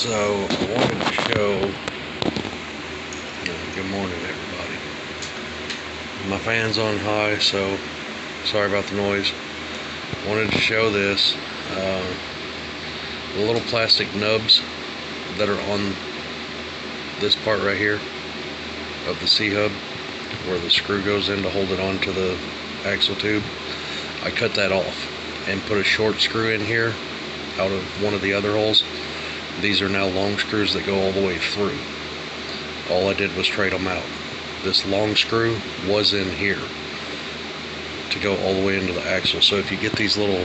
So I wanted to show, good morning everybody. My fan's on high, so sorry about the noise. Wanted to show this, the little plastic nubs that are on this part right here of the C-hub, where the screw goes in to hold it onto the axle tube. I cut that off and put a short screw in here out of one of the other holes. These are now long screws that go all the way through. All I did was trade them out. This long screw was in here to go all the way into the axle. So if you get these little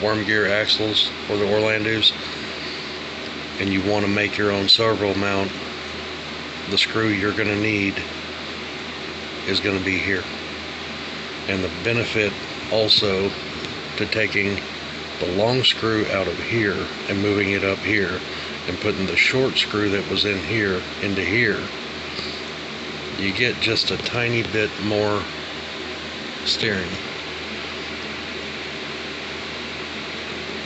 worm gear axles or the Orlandos and you want to make your own servo mount, the screw you're going to need is going to be here. And the benefit also to taking the long screw out of here and moving it up here and putting the short screw that was in here into here, you get just a tiny bit more steering.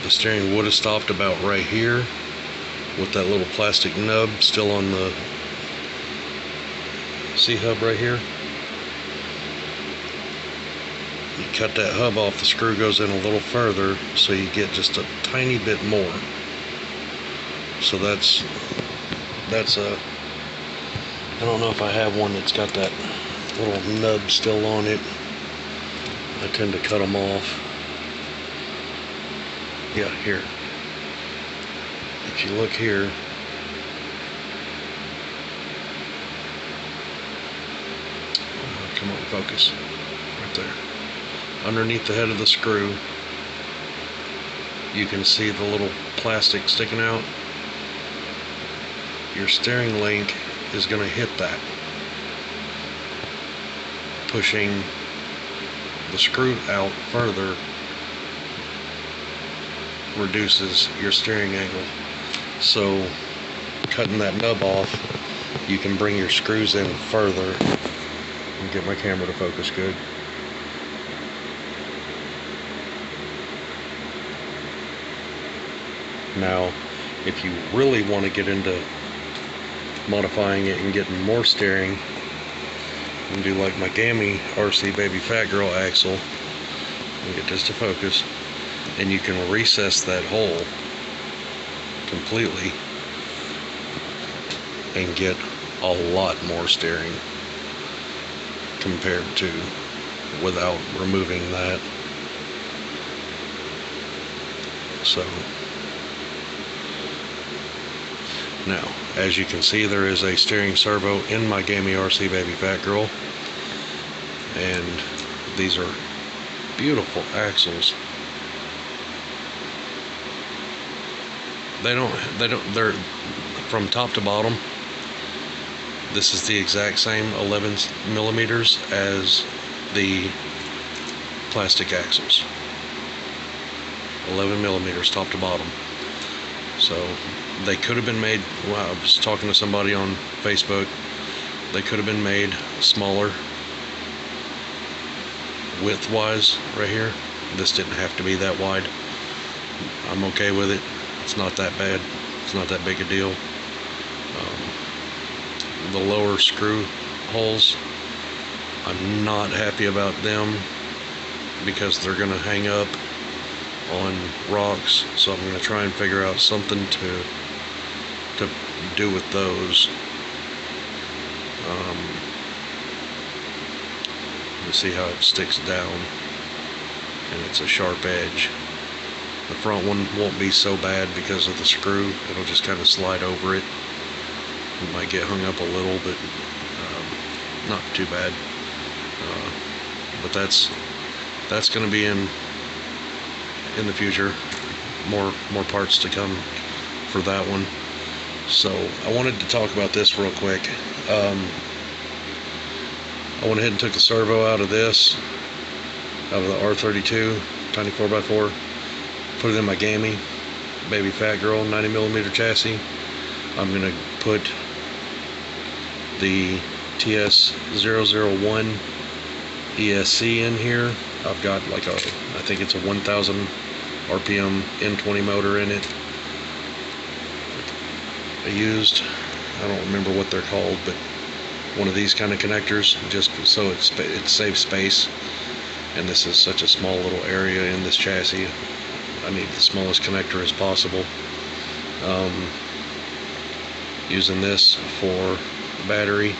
The steering would have stopped about right here with that little plastic nub still on the C-hub right here. You cut that hub off, the screw goes in a little further, so you get just a tiny bit more. So that's a, I don't know if I have one that's got that little nub still on it. I tend to cut them off. Yeah, here. If you look here, come on, focus, right there. Underneath the head of the screw, you can see the little plastic sticking out. Your steering link is going to hit that, pushing the screw out further reduces your steering angle. So cutting that nub off, you can bring your screws in further. And get my camera to focus good. Now, if you really want to get into modifying it and getting more steering, you can do like my Gammy RC Baby Fat Girl axle. And get this to focus, and you can recess that hole completely and get a lot more steering compared to without removing that. So now, as you can see, there is a steering servo in my Gammy RC Baby Fat Girl, and these are beautiful axles. They're from top to bottom. This is the exact same 11 millimeters as the plastic axles. 11 millimeters top to bottom. So they could have been made, well, I was talking to somebody on Facebook, they could have been made smaller width-wise right here. This didn't have to be that wide. I'm okay with it. It's not that bad. It's not that big a deal. The lower screw holes, I'm not happy about them because they're going to hang up on rocks, so I'm going to try and figure out something to do with those. You see how it sticks down, and it's a sharp edge. The front one won't be so bad because of the screw. It'll just kind of slide over it. It might get hung up a little, but not too bad. But that's going to be in the future. More parts to come for that one. So I wanted to talk about this real quick. I went ahead and took the servo out of this, out of the R32 Tiny4x4, put it in my Gammy Baby Fat Girl 90 millimeter chassis. I'm going to put the TS001 ESC in here. I've got like a, I think it's a 1000 RPM N20 motor in it. I used, I don't remember what they're called, but one of these kind of connectors, just so it saves space. And this is such a small little area in this chassis. I need the smallest connector as possible. Using this for battery.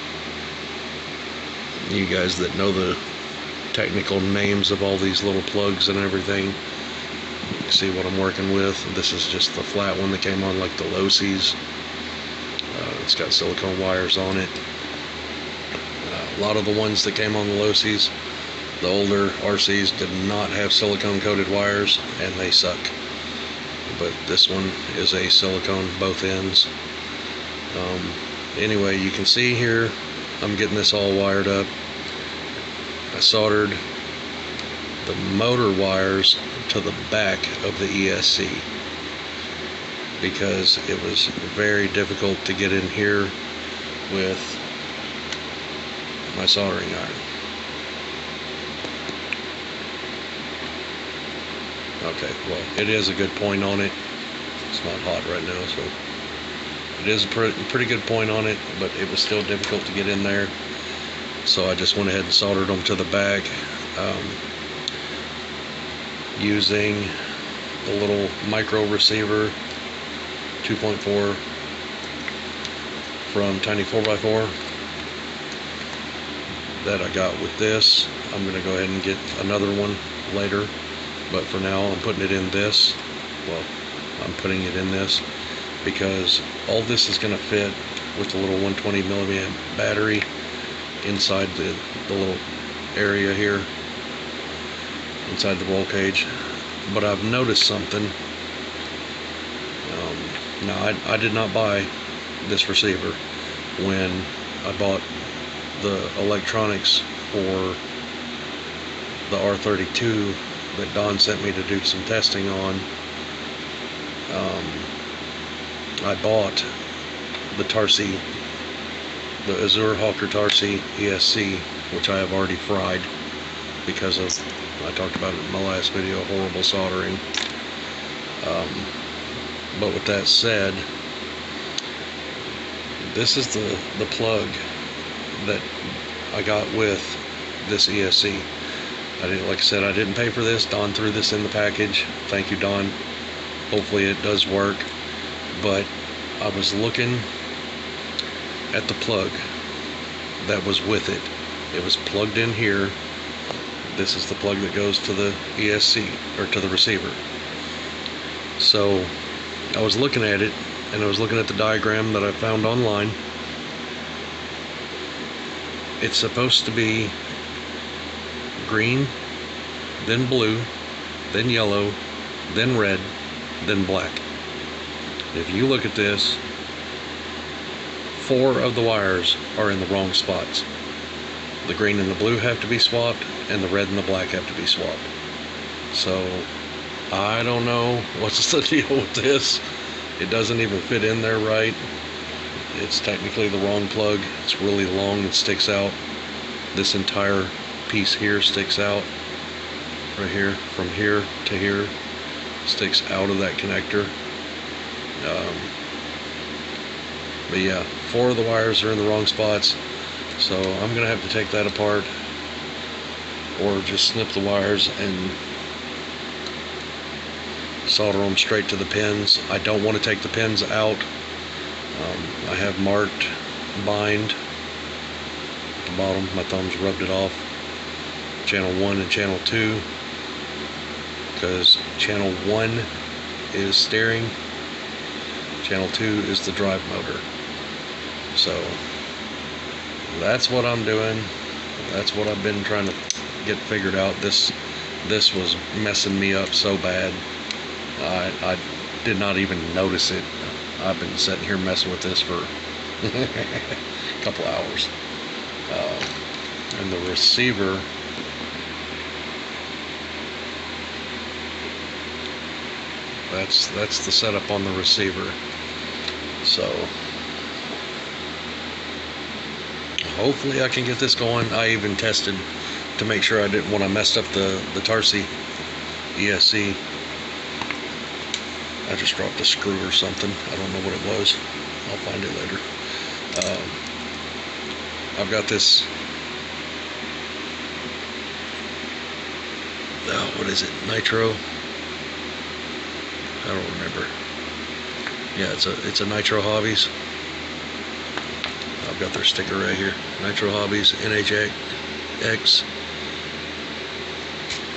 You guys that know the technical names of all these little plugs and everything, see what I'm working with. This is just the flat one that came on like the Losi's. It's got silicone wires on it. A lot of the ones that came on the Losi's, the older RCs, did not have silicone coated wires, and they suck. But this one is a silicone both ends. Anyway, you can see here I'm getting this all wired up. I soldered the motor wires to the back of the ESC because it was very difficult to get in here with my soldering iron. Okay, well, it is a good point on it. It's not hot right now, so it is a pretty good point on it, but it was still difficult to get in there. So I just went ahead and soldered them to the back using the little micro receiver 2.4 from Tiny4x4 that I got with this. I'm going to go ahead and get another one later, but for now I'm putting it in this. Well, I'm putting it in this because all this is going to fit with the little 120 milliamp battery inside the little area here inside the roll cage. But I've noticed something. Now I did not buy this receiver when I bought the electronics for the R32 that Don sent me to do some testing on. I bought the Tarsi, the Azure Hawker Tarsi ESC, which I have already fried because of, I talked about it in my last video, horrible soldering. But with that said, this is the plug that I got with this ESC. Like I said, I didn't pay for this. Don threw this in the package. Thank you, Don. Hopefully it does work. But I was looking at the plug that was with it. It was plugged in here. This is the plug that goes to the ESC, or to the receiver. So I was looking at it, and I was looking at the diagram that I found online. It's supposed to be green, then blue, then yellow, then red, then black. If you look at this, 4 of the wires are in the wrong spots. The green and the blue have to be swapped, and the red and the black have to be swapped. So I don't know what's the deal with this. It doesn't even fit in there right. It's technically the wrong plug. It's really long and sticks out. This entire piece here sticks out right here, from here to here, sticks out of that connector. But yeah, 4 of the wires are in the wrong spots, so I'm gonna have to take that apart or just snip the wires and solder them straight to the pins. I don't want to take the pins out. I have marked bind at the bottom. My thumb's rubbed it off. Channel 1 and channel 2, because channel 1 is steering, channel 2 is the drive motor. So that's what I'm doing. That's what I've been trying to get figured out. This was messing me up so bad. I did not even notice it. I've been sitting here messing with this for a couple hours. And the receiver, that's the setup on the receiver. So hopefully I can get this going. I even tested to make sure I didn't, when I messed up the Tarsi ESC, I just dropped a screw or something. I don't know what it was. I'll find it later. I've got this, what is it, Nitro? I don't remember. Yeah, it's a Nitro Hobbies. I've got their sticker right here. Nitro Hobbies NHX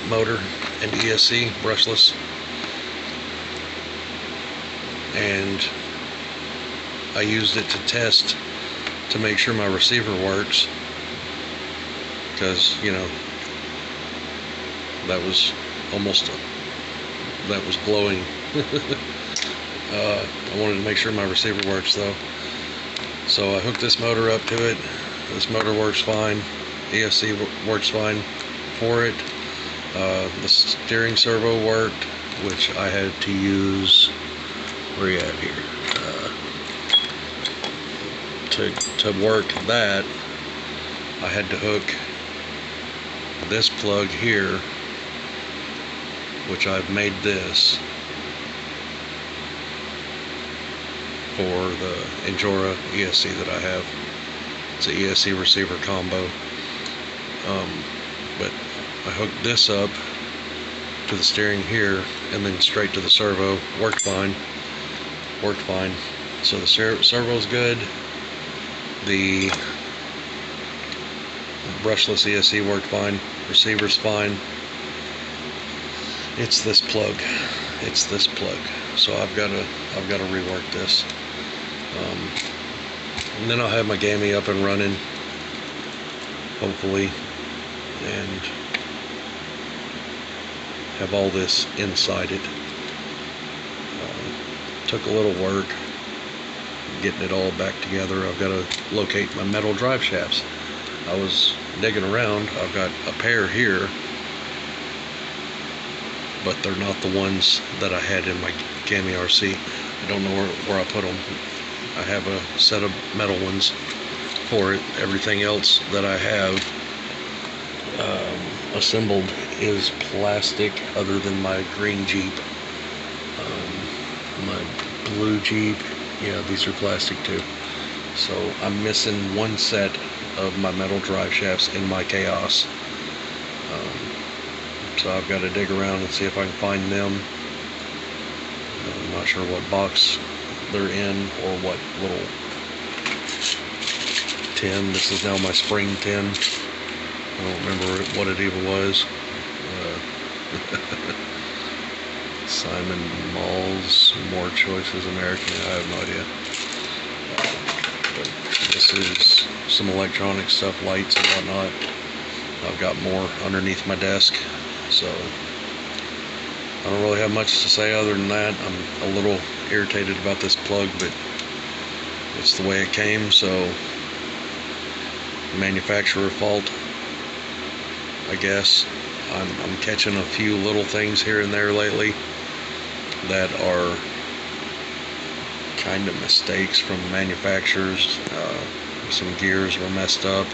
motor and ESC brushless. And I used it to test to make sure my receiver works, because, you know, that was glowing. I wanted to make sure my receiver works though. So I hooked this motor up to it. This motor works fine. ESC works fine for it. The steering servo worked, which I had to use, where you at here? To work that, I had to hook this plug here, which I've made this for the Injora ESC that I have. It's an ESC receiver combo. But I hooked this up to the steering here and then straight to the servo. Worked fine. So the servo's good. The brushless ESC worked fine. Receiver's fine. It's this plug. So I've got to rework this. And then I'll have my gammy up and running, hopefully, and have all this inside it. Took a little work getting it all back together. I've got to locate my metal drive shafts. I was digging around. I've got a pair here, but they're not the ones that I had in my Gammy RC. I don't know where I put them. I have a set of metal ones for it. Everything else that I have assembled is plastic, other than my green Jeep. My blue Jeep, yeah, these are plastic too. So I'm missing one set of my metal drive shafts in my Chaos. So I've got to dig around and see if I can find them. I'm not sure what box they're in or what little tin. This is now my spring tin. I don't remember what it even was. Simon Malls, More Choices American, I have no idea. But this is some electronic stuff, lights and whatnot. I've got more underneath my desk, so I don't really have much to say other than that. I'm a little irritated about this plug, but it's the way it came, so manufacturer fault, I guess. I'm catching a few little things here and there lately that are kind of mistakes from manufacturers. Some gears were messed up.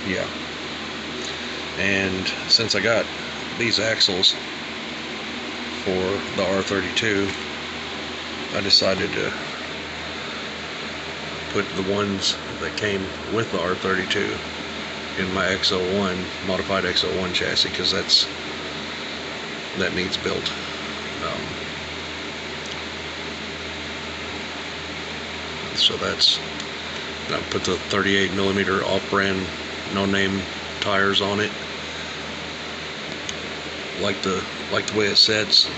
Yeah. And since I got these axles for the R32, I decided to put the ones that came with the R32 in my X01, modified X01 chassis, because that needs built. So that's, I put the 38mm off-brand, no-name tires on it. Like the way it sets.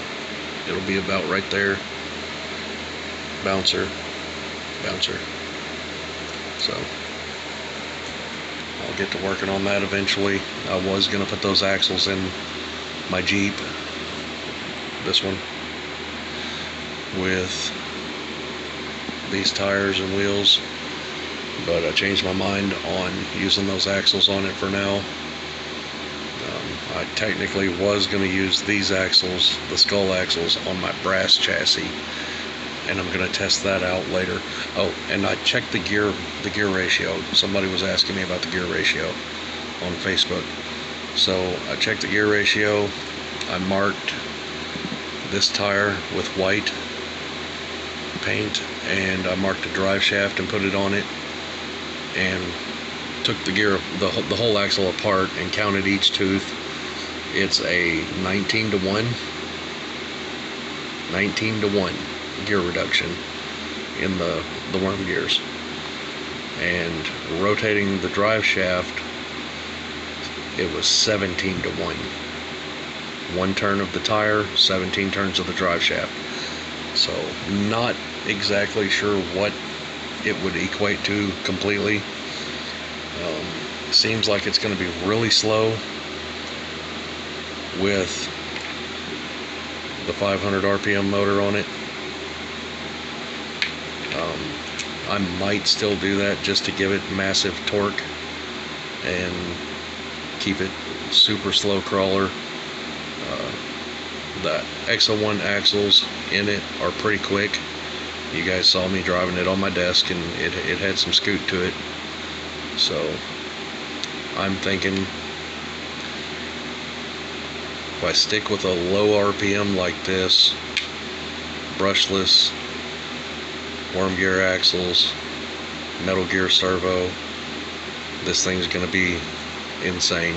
It'll be about right there. Bouncer. So I'll get to working on that eventually. I was gonna put those axles in my Jeep, this one, with these tires and wheels, but I changed my mind on using those axles on it for now. I technically was going to use these axles, the skull axles, on my brass chassis, and I'm going to test that out later. Oh, and I checked the gear ratio. Somebody was asking me about the gear ratio on Facebook. So I checked the gear ratio. I marked this tire with white paint, and I marked the drive shaft and put it on it, and took the whole axle apart and counted each tooth. It's a 19 to 1 gear reduction in the worm gears. And rotating the drive shaft, it was 17 to 1. One turn of the tire, 17 turns of the drive shaft. So not exactly sure what it would equate to completely. Seems like it's going to be really slow with the 500 RPM motor on it. I might still do that just to give it massive torque and keep it super slow crawler. The XO1 axles in it are pretty quick. You guys saw me driving it on my desk, and it had some scoot to it. So I'm thinking if I stick with a low RPM like this, brushless, worm gear axles, metal gear servo, this thing's gonna be insane.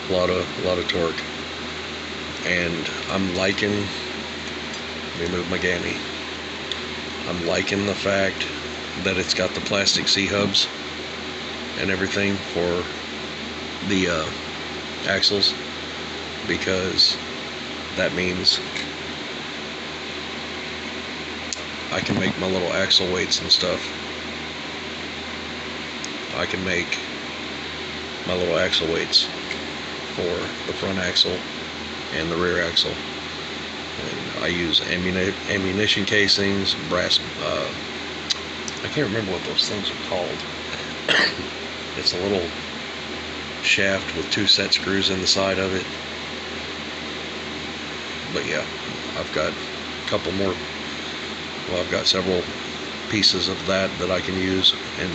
A lot of torque. And I'm liking, let me move my gammy. I'm liking the fact that it's got the plastic C-hubs and everything for the axles, because that means I can make my little axle weights and stuff. I can make my little axle weights for the front axle and the rear axle. And I use ammunition casings, brass, I can't remember what those things are called. It's a little shaft with 2 set screws in the side of it. But yeah, I've got a couple more, well, I've got several pieces of that I can use and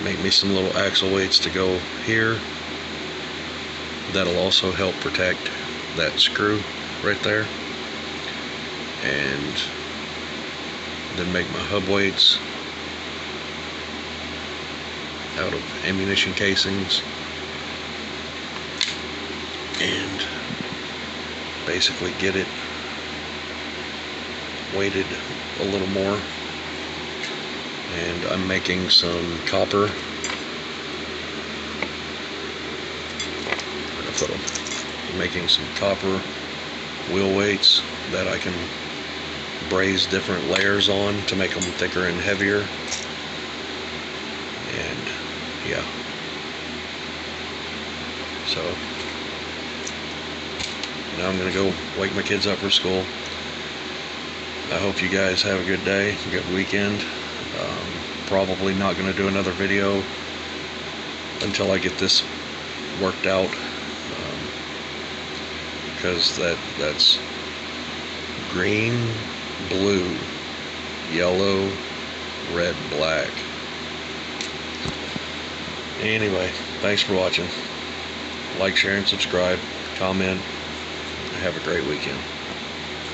make me some little axle weights to go here. That'll also help protect that screw right there. And then make my hub weights out of ammunition casings, and basically get it weighted a little more. And I'm making some copper, wheel weights that I can braze different layers on to make them thicker and heavier. And yeah, so now I'm gonna go wake my kids up for school. I hope you guys have a good day, a good weekend. Probably not gonna do another video until I get this worked out, because that's green, blue, yellow, red, black. Anyway, thanks for watching. Like, share, and subscribe. Comment. Have a great weekend.